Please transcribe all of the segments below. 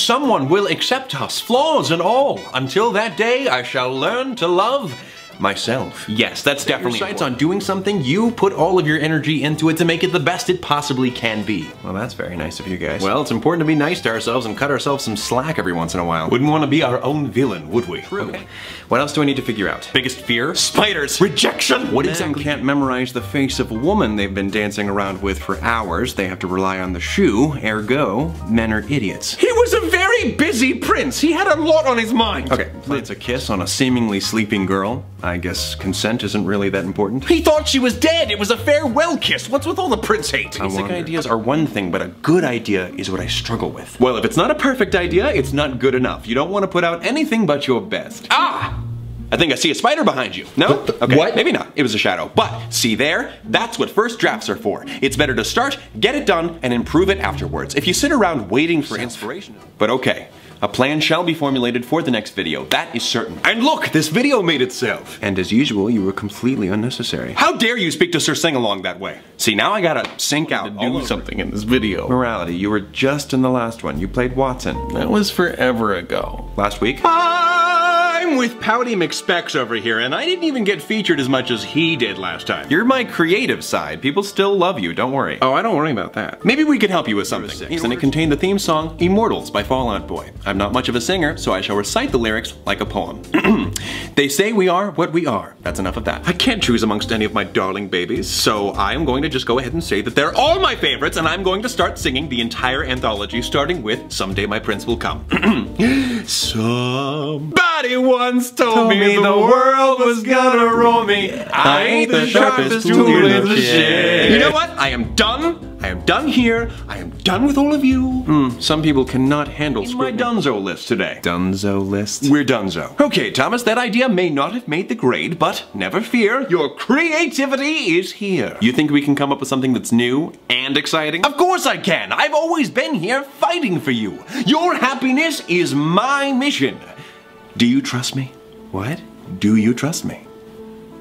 someone will accept us, flaws and all. Until that day, I shall learn to love myself. Yes, that's definitely your sights on doing something, you put all of your energy into it to make it the best it possibly can be. Well, that's very nice of you guys. Well, it's important to be nice to ourselves and cut ourselves some slack every once in a while. Wouldn't want to be our own villain, would we? True. Okay. What else do I need to figure out? Biggest fear? Spiders! Rejection! What exactly? Can't memorize the face of a woman they've been dancing around with for hours. They have to rely on the shoe, ergo, men are idiots. He was a very busy prince! He had a lot on his mind! Okay, it's a kiss on a seemingly sleeping girl. I guess consent isn't really that important. He thought she was dead! It was a farewell kiss! What's with all the prince hate? Basic ideas are one thing, but a good idea is what I struggle with. Well, if it's not a perfect idea, it's not good enough. You don't want to put out anything but your best. Ah! I think I see a spider behind you. No? Okay, what? Maybe not. It was a shadow. But, see there? That's what first drafts are for. It's better to start, get it done, and improve it afterwards. If you sit around waiting for inspiration. But okay. A plan shall be formulated for the next video, that is certain. And look, this video made itself! And as usual, you were completely unnecessary. How dare you speak to Sir Sing-Along that way? See, now I gotta sync out to do something in this video. Morality, you were just in the last one. You played Watson. That was forever ago. Last week? I'm with Pouty McSpecs over here, and I didn't even get featured as much as he did last time. You're my creative side. People still love you, don't worry. Oh, I don't worry about that. Maybe we could help you with something. And it contained the theme song, Immortals by Fall Out Boy. I'm not much of a singer, so I shall recite the lyrics like a poem. They say we are what we are. That's enough of that. I can't choose amongst any of my darling babies, so I am going to just go ahead and say that they're all my favorites, and I'm going to start singing the entire anthology, starting with Someday My Prince Will Come. Somebody once told me the world was gonna roll me. I ain't the sharpest tool in the shed. You know what? I am done. I am done here. I am done with all of you. Some people cannot handle my Dunzo list today. Dunzo list? We're Dunzo. Okay, Thomas, that idea may not have made the grade, but never fear, your creativity is here. You think we can come up with something that's new and exciting? Of course I can. I've always been here fighting for you. Your happiness is my mission. Do you trust me? What? Do you trust me?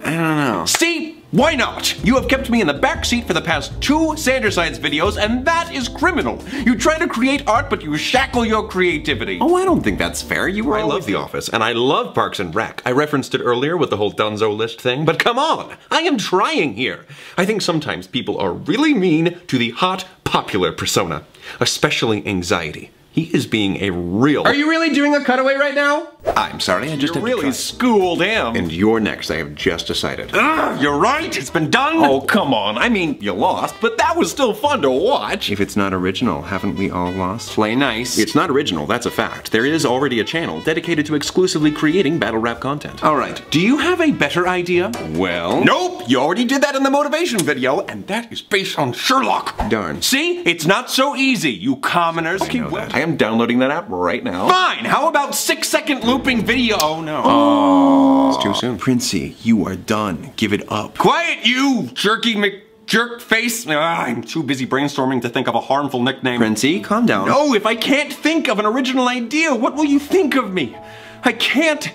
I don't know. See? Why not? You have kept me in the backseat for the past 2 Sandersides videos, and that is criminal. You try to create art, but you shackle your creativity. Oh, I don't think that's fair. I love The Office, and I love Parks and Rec. I referenced it earlier with the whole Dunzo list thing, but come on. I am trying here. I think sometimes people are really mean to the hot, popular persona, especially Anxiety. He is being a real— Are you really doing a cutaway right now? I'm sorry, I just really schooled him. And you're next, I have just decided. You're right, it's been done. Oh, come on. I mean, you lost, but that was still fun to watch. If it's not original, haven't we all lost? Play nice. It's not original, that's a fact. There is already a channel dedicated to exclusively creating battle rap content. All right, do you have a better idea? Well— Nope, you already did that in the motivation video, and that is based on Sherlock. Darn. See, it's not so easy, you commoners. Okay, well, I am downloading that app right now. Fine, how about 6-second looping video? Oh no. Oh. It's too soon. Princey, you are done. Give it up. Quiet, you jerky McJerk face. I'm too busy brainstorming to think of a harmful nickname. Princey, calm down. No, if I can't think of an original idea, what will you think of me? I can't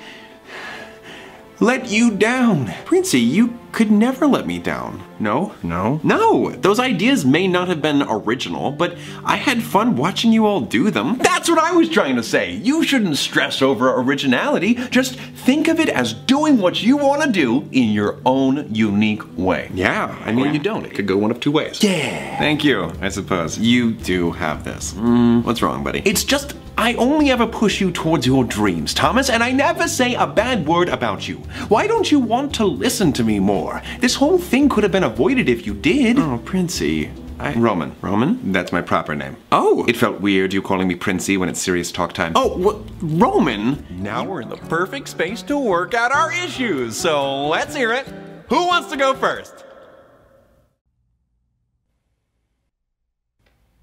let you down. Princey, you could never let me down. No? No? No! Those ideas may not have been original, but I had fun watching you all do them. That's what I was trying to say. You shouldn't stress over originality. Just think of it as doing what you want to do in your own unique way. Yeah, I mean, you don't. It could go one of 2 ways. Yeah! Thank you, I suppose. You do have this. What's wrong, buddy? It's just— I only ever push you towards your dreams, Thomas, and I never say a bad word about you. Why don't you want to listen to me more? This whole thing could have been avoided if you did. Oh, Princey. Roman. Roman? That's my proper name. Oh! It felt weird you calling me Princey when it's serious talk time. Oh, Roman? Now we're in the perfect space to work out our issues, so let's hear it. Who wants to go first?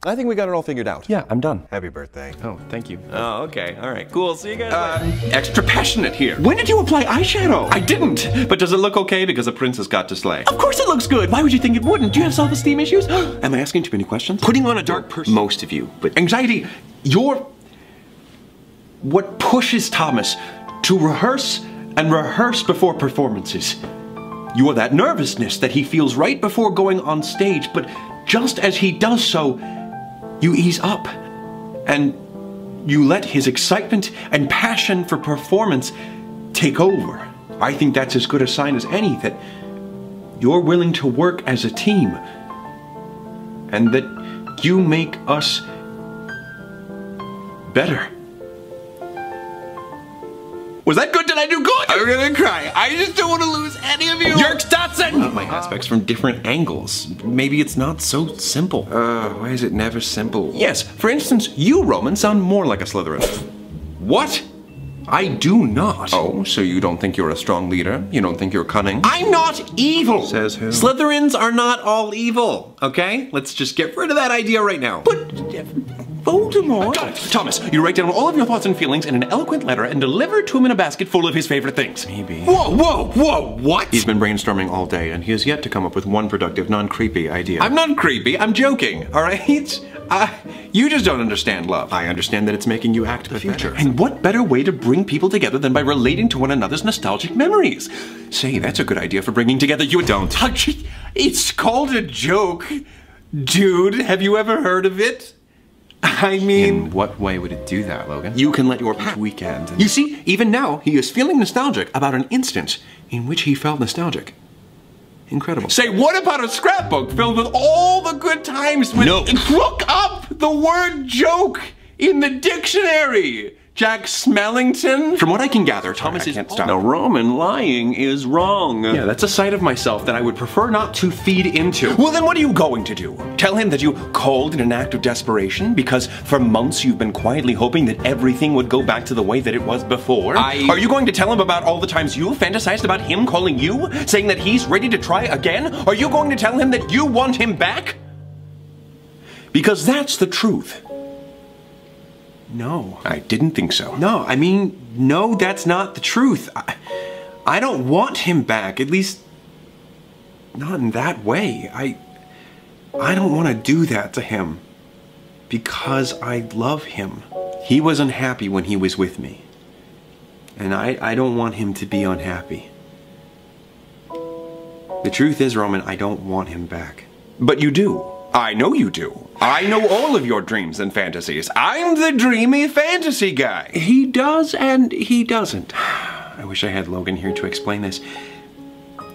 I think we got it all figured out. Yeah, I'm done. Happy birthday. Oh, thank you. Oh, okay. All right, cool. See you guys later. Extra passionate here. When did you apply eyeshadow? I didn't. But does it look okay because a princess got to slay? Of course it looks good. Why would you think it wouldn't? Do you have self-esteem issues? Am I asking too many questions? Putting on a dark person. Most of you. But Anxiety, you're what pushes Thomas to rehearse and rehearse before performances. You are that nervousness that he feels right before going on stage, but just as he does so, you ease up, and you let his excitement and passion for performance take over. I think that's as good a sign as any that you're willing to work as a team and that you make us better. Was that good? Did I do good? I'm gonna cry. I just don't want to lose any of you. Yerks Dotson! My aspects from different angles. Maybe it's not so simple. Why is it never simple? Yes, for instance, you, Roman, sound more like a Slytherin. What? I do not. Oh, so you don't think you're a strong leader? You don't think you're cunning? I'm not evil! Says who? Slytherins are not all evil, okay? Let's just get rid of that idea right now. But Voldemort... Got it! Thomas, you write down all of your thoughts and feelings in an eloquent letter and deliver it to him in a basket full of his favorite things. Maybe. Whoa, what? He's been brainstorming all day and he has yet to come up with one productive, non-creepy idea. I'm not creepy, I'm joking, all right? You just don't understand love. I understand that it's making you act the future. And what better way to bring people together than by relating to one another's nostalgic memories? Say, that's a good idea for bringing together you don't. It's called a joke. Dude, have you ever heard of it? I mean... In what way would it do that, Logan? You can let your weekend... You see, even now, he is feeling nostalgic about an instance in which he felt nostalgic. Incredible. Say, what about a scrapbook filled with all the good times with... No. Look up the word joke in the dictionary. Jack Smellington? From what I can gather, Thomas is... Now, Roman, lying is wrong. Yeah, that's a side of myself that I would prefer not to feed into. Well, then what are you going to do? Tell him that you called in an act of desperation because for months you've been quietly hoping that everything would go back to the way that it was before? Are you going to tell him about all the times you fantasized about him calling you, saying that he's ready to try again? Are you going to tell him that you want him back? Because that's the truth. No. I didn't think so. No, I mean, no, that's not the truth. I don't want him back, at least not in that way. I don't want to do that to him because I love him. He was unhappy when he was with me, and I don't want him to be unhappy. The truth is, Roman, I don't want him back. But you do. I know you do. I know all of your dreams and fantasies. I'm the dreamy fantasy guy. He does and he doesn't. I wish I had Logan here to explain this.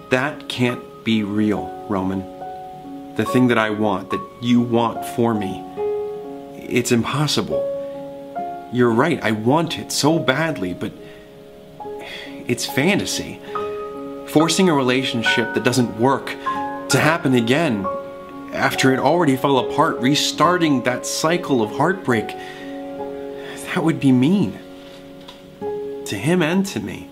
That can't be real, Roman. The thing that I want, that you want for me, it's impossible. You're right, I want it so badly, but it's fantasy. Forcing a relationship that doesn't work to happen again after it already fell apart, restarting that cycle of heartbreak, that would be mean. To him and to me.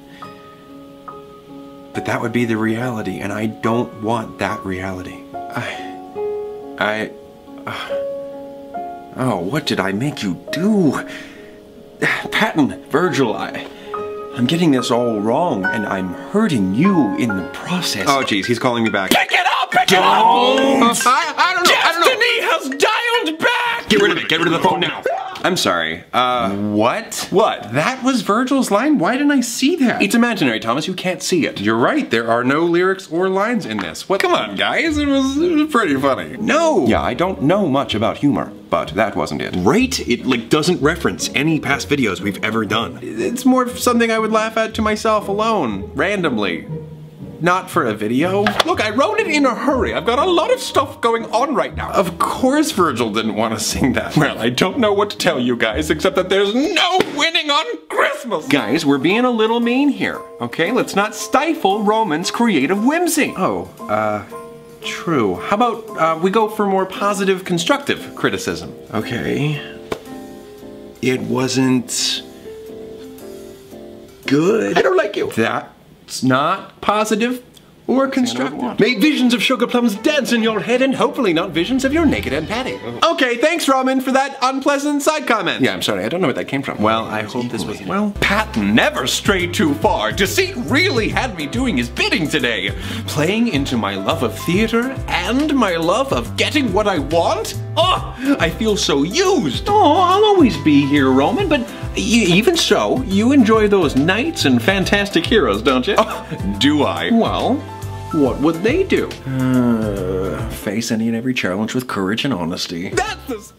But that would be the reality, and I don't want that reality. Oh, what did I make you do? Patton, Virgil, I'm getting this all wrong, and I'm hurting you in the process. Oh, jeez, he's calling me back. Pick it up! Pick it up! I don't know. Destiny has dialed back! Get rid of it. Get rid of the phone now. I'm sorry. What? What? That was Virgil's line? Why didn't I see that? It's imaginary, Thomas. You can't see it. You're right. There are no lyrics or lines in this. What? Come on, guys. It was pretty funny. No! Yeah, I don't know much about humor, but that wasn't it. Right? It, doesn't reference any past videos we've ever done. It's more of something I would laugh at to myself alone, randomly. Not for a video. Look, I wrote it in a hurry. I've got a lot of stuff going on right now. Of course Virgil didn't want to sing that. Well, I don't know what to tell you guys, except that there's no winning on Christmas. Guys, we're being a little mean here, okay? Let's not stifle Roman's creative whimsy. Oh, true. How about we go for more positive, constructive criticism? Okay. It wasn't good. I don't like you. That's not positive or constructive. May visions of sugar plums dance in your head and hopefully not visions of your naked Aunt Patty. Okay, thanks Roman for that unpleasant side comment. Yeah, I'm sorry, I don't know where that came from. Well, I hope this was... Well, Patton never strayed too far. Deceit really had me doing his bidding today. Playing into my love of theater and my love of getting what I want? Oh, I feel so used. Oh, I'll always be here, Roman, but even so, you enjoy those knights and fantastic heroes, don't you? Oh, do I? Well, what would they do? Face any and every challenge with courage and honesty. That's the...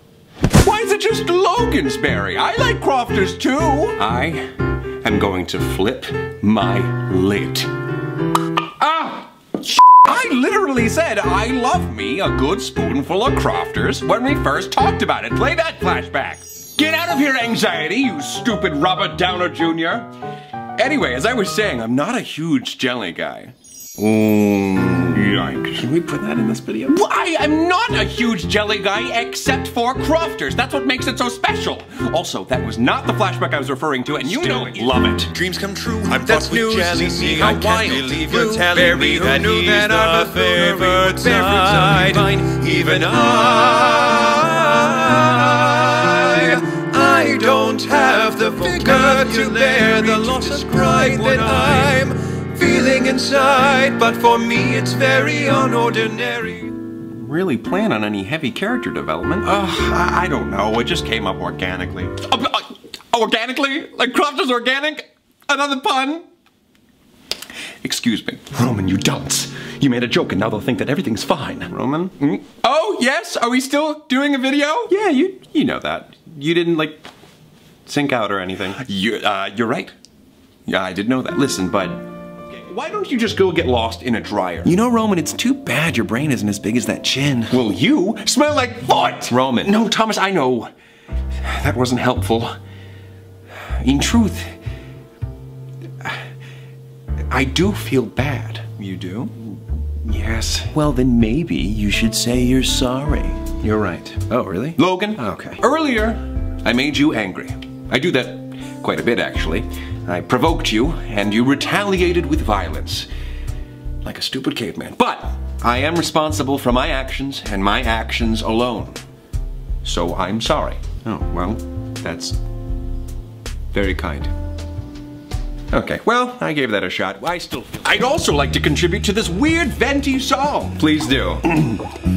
Why is it just Logan's berry? I like crofters too. I am going to flip my lid. Ah! I literally said I love me a good spoonful of crofters when we first talked about it. Play that flashback. Get out of here, anxiety, you stupid Robert Downer Jr. Anyway, as I was saying, I'm not a huge jelly guy. Yikes. Can we put that in this video? Well, I am not a huge jelly guy except for crofters. That's what makes it so special. Also, that was not the flashback I was referring to, and you know it. Love it. Dreams come true. I'm fucked with jelly. See how wild you're telling me that he's the favored side. Even I don't have the figure to bear the loss of pride that I'm feeling inside, but for me it's very unordinary. Really plan on any heavy character development? I don't know, it just came up organically. Organically? Like Crofters organic? Another pun? Excuse me. Roman, you dunce. You made a joke and now they'll think that everything's fine. Roman? Oh, yes? Are we still doing a video? Yeah, you know that. You didn't, like, sync out or anything. You're right. Yeah, I did know that. Listen, bud. Why don't you just go get lost in a dryer? You know, Roman, it's too bad your brain isn't as big as that chin. Well, you smell like foot! Roman. No, Thomas, I know. That wasn't helpful. In truth, I do feel bad. You do? Yes. Well, then maybe you should say you're sorry. You're right. Oh, really? Logan? Okay. Earlier, I made you angry. I do that quite a bit, actually. I provoked you, and you retaliated with violence. Like a stupid caveman. But I am responsible for my actions, and my actions alone. So I'm sorry. Oh, well, that's very kind. Okay, well, I gave that a shot. I'd also like to contribute to this weird venti song. Please do.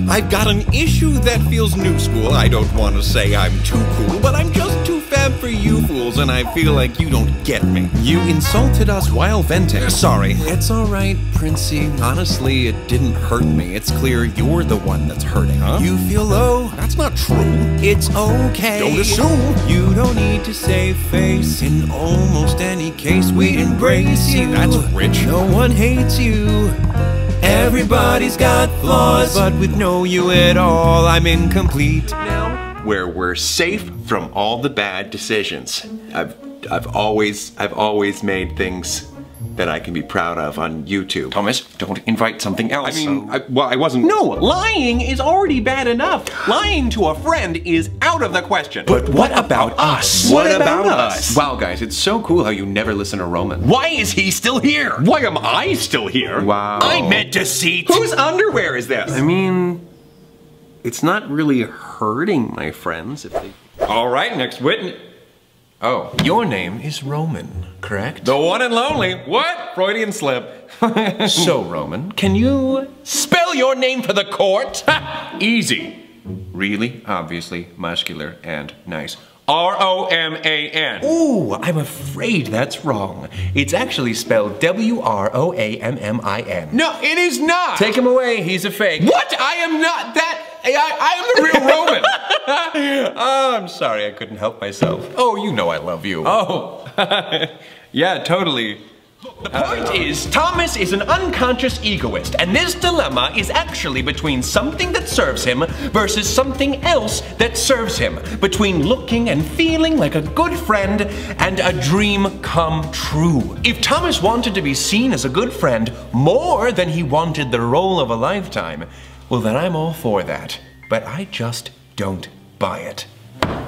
I've got an issue that feels new school. I don't want to say I'm too cool, but I'm just too fab for you fools, and I feel like you don't get me. You insulted us while venting. Sorry. It's alright, Princey. Honestly, it didn't hurt me. It's clear you're the one that's hurting. Huh? You feel low? That's not true. It's okay. Don't assume. You don't need to save face. In almost any case, we embrace you. That's rich. No one hates you. Everybody's got flaws, but with no you at all, I'm incomplete. Now, where we're safe from all the bad decisions. I've always made things that I can be proud of on YouTube. Thomas, don't invite something else. I mean, I wasn't. No, lying is already bad enough. Lying to a friend is out of the question. But what about us? What about us? Wow, guys, it's so cool how you never listen to Roman. Why is he still here? Why am I still here? Wow. I meant deceit. Whose underwear is this? I mean, it's not really hurting my friends if they... All right, next witness. Oh, your name is Roman, correct? The one and lonely. What? Freudian slip. So, Roman, can you spell your name for the court? Ha! Easy. Really, obviously, muscular, and nice. R-O-M-A-N. Ooh, I'm afraid that's wrong. It's actually spelled W-R-O-A-M-M-I-N. No, it is not. Take him away. He's a fake. What? I am not that. I am the real Roman. Oh, I'm sorry. I couldn't help myself. Oh, you know I love you. Oh, yeah, totally. The point is, Thomas is an unconscious egoist, and this dilemma is actually between something that serves him versus something else that serves him. Between looking and feeling like a good friend and a dream come true. If Thomas wanted to be seen as a good friend more than he wanted the role of a lifetime, well then I'm all for that. But I just don't buy it.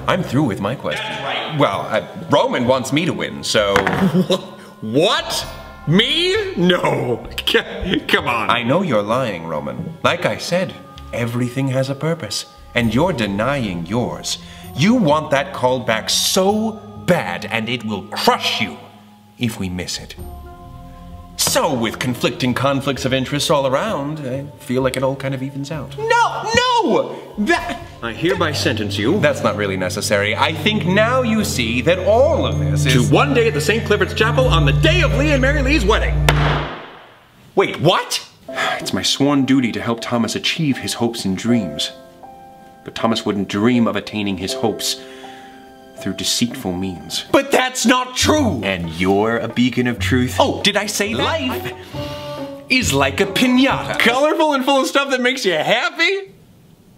I'm through with my question. That's right. Well, Roman wants me to win, so... What? Me? No. Come on. I know you're lying, Roman. Like I said, everything has a purpose, and you're denying yours. You want that call back so bad, and it will crush you if we miss it. So, with conflicting conflicts of interest all around, I feel like it all kind of evens out. No! That... I hereby sentence you. That's not really necessary. I think now you see that all of this is... To one day at the St. Clifford's Chapel on the day of Lee and Mary Lee's wedding. Wait, what? It's my sworn duty to help Thomas achieve his hopes and dreams. But Thomas wouldn't dream of attaining his hopes through deceitful means. But that's not true! And you're a beacon of truth. Oh, did I say that? Life is like a piñata. Colorful and full of stuff that makes you happy?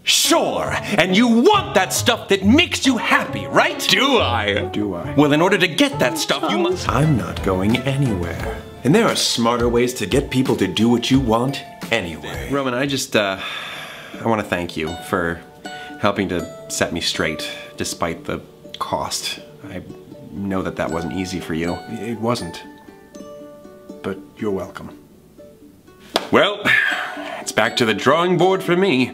Sure, and you want that stuff that makes you happy, right? Do I? Do I? Well, in order to get that stuff, you must... I'm not going anywhere. And there are smarter ways to get people to do what you want anyway. Roman, I want to thank you for helping to set me straight, despite the cost. I know that wasn't easy for you. It wasn't. But you're welcome. Well, it's back to the drawing board for me.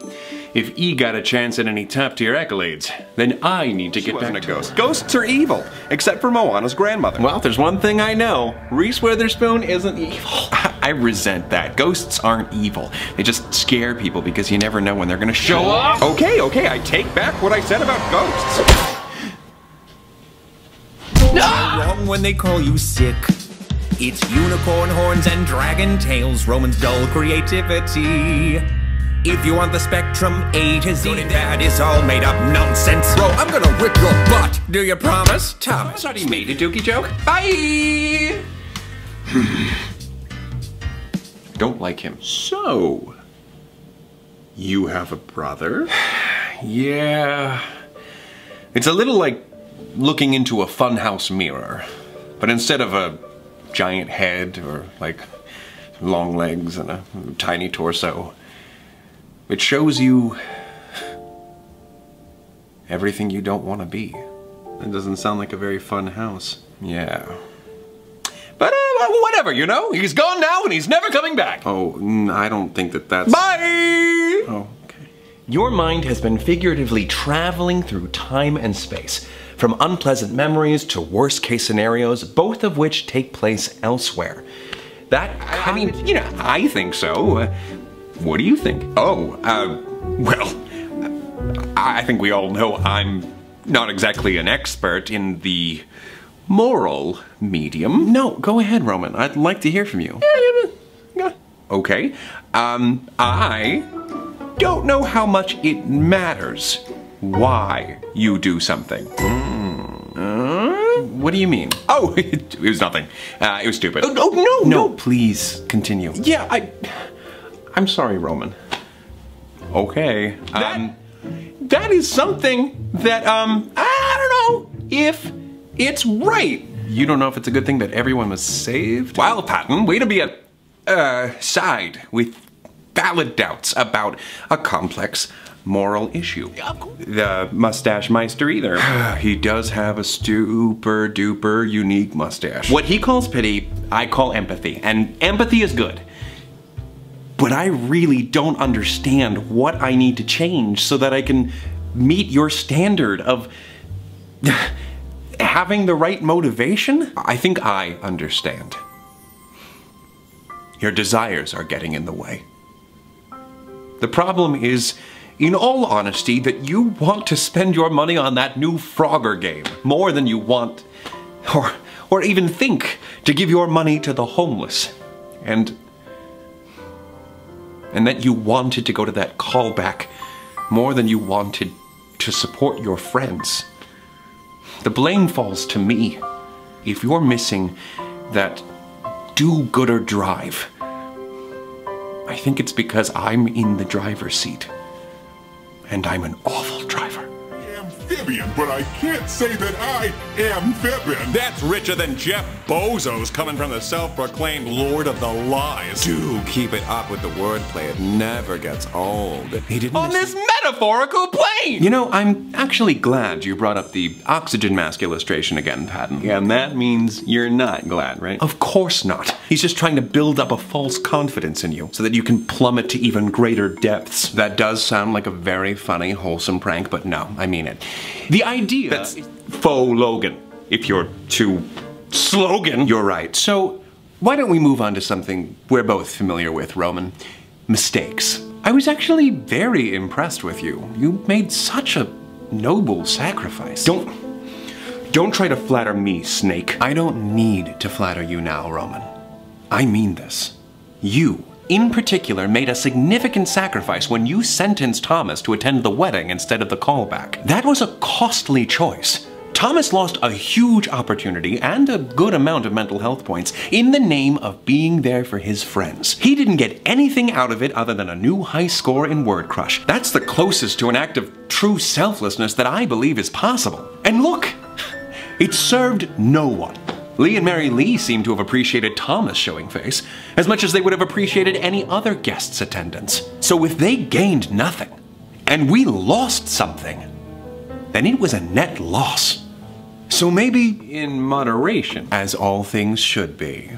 If E got a chance at any top-tier accolades, then I need to get back to ghosts. Ghosts are evil, except for Moana's grandmother. Well, if there's one thing I know, Reese Witherspoon isn't evil. I resent that. Ghosts aren't evil. They just scare people because you never know when they're gonna show up. Okay, I take back what I said about ghosts. Wrong when they call you sick. It's unicorn horns and dragon tails, Roman's dull creativity. If you want the spectrum A to Z, that is all made up nonsense. Bro, I'm gonna rip your butt. Do you promise? Thomas, I thought he made a dookie joke. Bye! Don't like him. So, you have a brother? Yeah. It's a little like looking into a funhouse mirror. But instead of a giant head or like long legs and a tiny torso, it shows you everything you don't want to be. That doesn't sound like a very fun house. Yeah. But whatever, you know? He's gone now and he's never coming back. Oh, I don't think that's... Bye! Oh, okay. Your mind has been figuratively traveling through time and space, from unpleasant memories to worst-case scenarios, both of which take place elsewhere. I mean, you know, I think so. What do you think? Oh, well, I think we all know I'm not exactly an expert in the moral medium. No, go ahead, Roman. I'd like to hear from you. Okay. I don't know how much it matters why you do something. What do you mean? Oh, it was nothing. It was stupid. Oh, no, please continue. Yeah, I'm sorry, Roman. Okay. That is something that, I don't know if it's right. You don't know if it's a good thing that everyone was saved? Wow, Patton, way to be a side with valid doubts about a complex moral issue. The mustache meister either. He does have a super duper unique mustache. What he calls pity, I call empathy, and empathy is good. But I really don't understand what I need to change so that I can meet your standard of having the right motivation. I think I understand. Your desires are getting in the way. The problem is, in all honesty, that you want to spend your money on that new Frogger game more than you want, or even think, to give your money to the homeless. And that you wanted to go to that callback more than you wanted to support your friends. The blame falls to me. If you're missing that do-gooder drive, I think it's because I'm in the driver's seat. And I'm an awful driver. Amphibian, but I can't say that I am fibbing. That's richer than Jeff Bezos coming from the self-proclaimed Lord of the Lies. Do keep it up with the wordplay. It never gets old. He didn't on this metaphorical plane! You know, I'm actually glad you brought up the oxygen mask illustration again, Patton. Yeah, and that means you're not glad, right? Of course not. He's just trying to build up a false confidence in you so that you can plummet to even greater depths. That does sound like a very funny, wholesome prank, but no, I mean it. The idea... That's faux Logan. If you're too slogan. You're right. So, why don't we move on to something we're both familiar with, Roman? Mistakes. I was actually very impressed with you. You made such a noble sacrifice. Don't try to flatter me, Snake. I don't need to flatter you now, Roman. I mean this. You in particular, made a significant sacrifice when you sentenced Thomas to attend the wedding instead of the callback. That was a costly choice. Thomas lost a huge opportunity and a good amount of mental health points in the name of being there for his friends. He didn't get anything out of it other than a new high score in Word Crush. That's the closest to an act of true selflessness that I believe is possible. And look, it served no one. Lee and Mary Lee seem to have appreciated Thomas showing face as much as they would have appreciated any other guest's attendance. So if they gained nothing, and we lost something, then it was a net loss. So maybe in moderation, as all things should be.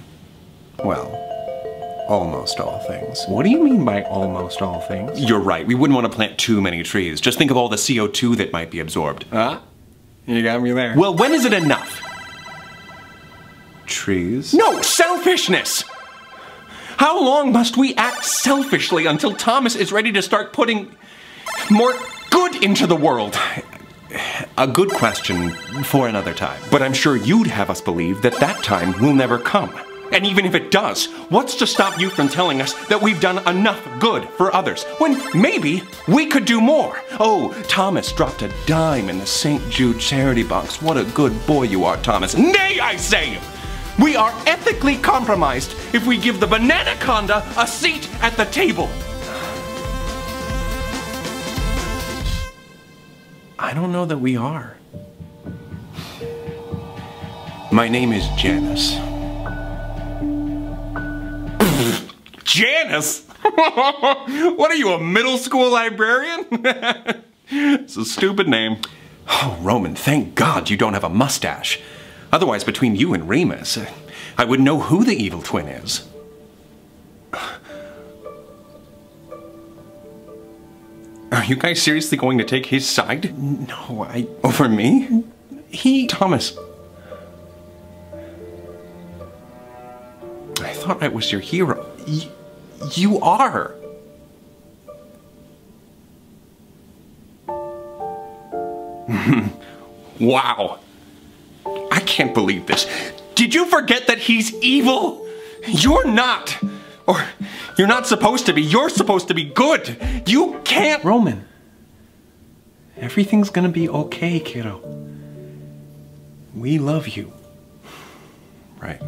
Well, almost all things. What do you mean by almost all things? You're right, we wouldn't want to plant too many trees. Just think of all the CO2 that might be absorbed. Huh? You got me there. Well, when is it enough? Trees? No, selfishness! How long must we act selfishly until Thomas is ready to start putting more good into the world? A good question for another time. But I'm sure you'd have us believe that that time will never come. And even if it does, what's to stop you from telling us that we've done enough good for others, when maybe we could do more? Oh, Thomas dropped a dime in the St. Jude charity box. What a good boy you are, Thomas. Nay, I say! We are ethically compromised if we give the Bananaconda a seat at the table. I don't know that we are. My name is Janice. Janice? What are you, a middle school librarian? It's a stupid name. Oh, Roman, thank God you don't have a mustache. Otherwise, between you and Remus, I would know who the evil twin is. Are you guys seriously going to take his side? No, over me? Thomas. I thought I was your hero. You are. Wow. I can't believe this. Did you forget that he's evil? You're not. Or you're not supposed to be. You're supposed to be good. You can't. Roman, everything's gonna be okay, kiddo. We love you. Right.